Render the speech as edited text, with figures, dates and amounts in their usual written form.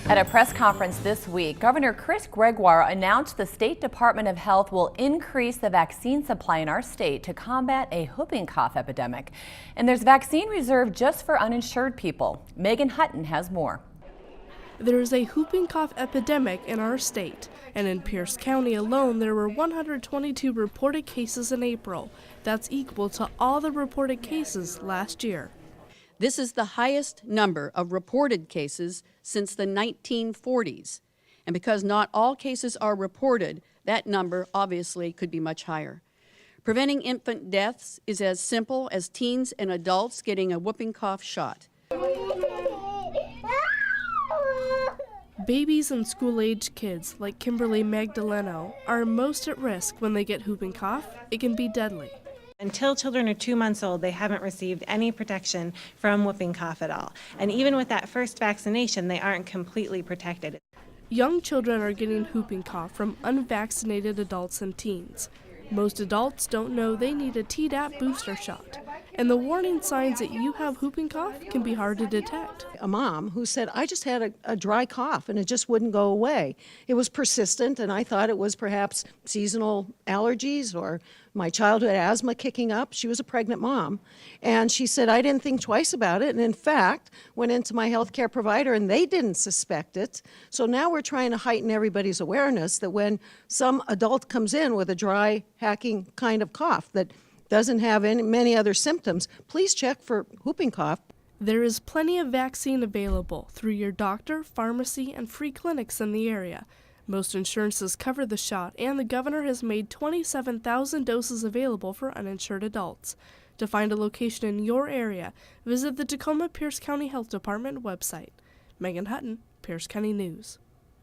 At a press conference this week, Governor Chris Gregoire announced the State Department of Health will increase the vaccine supply in our state to combat a whooping cough epidemic. And there's vaccine reserved just for uninsured people. Megan Hutton has more. There is a whooping cough epidemic in our state, and in Pierce County alone there were 122 reported cases in April. That's equal to all the reported cases last year. This is the highest number of reported cases since the 1940s. And because not all cases are reported, that number obviously could be much higher. Preventing infant deaths is as simple as teens and adults getting a whooping cough shot. Babies and school-aged kids like Kimberly Magdaleno are most at risk when they get whooping cough. It can be deadly. Until children are 2 months old, they haven't received any protection from whooping cough at all. And even with that first vaccination, they aren't completely protected. Young children are getting whooping cough from unvaccinated adults and teens. Most adults don't know they need a Tdap booster shot, and the warning signs that you have whooping cough can be hard to detect. A mom who said, I just had a dry cough and it just wouldn't go away. It was persistent and I thought it was perhaps seasonal allergies or my childhood asthma kicking up. She was a pregnant mom, and she said, I didn't think twice about it, and in fact went into my healthcare provider and they didn't suspect it. So now we're trying to heighten everybody's awareness that when some adult comes in with a dry, hacking kind of cough that doesn't have many other symptoms, please check for whooping cough. There is plenty of vaccine available through your doctor, pharmacy, and free clinics in the area. Most insurances cover the shot, and the governor has made 27,000 doses available for uninsured adults. To find a location in your area, visit the Tacoma Pierce County Health Department website. Megan Hutton, Pierce County News.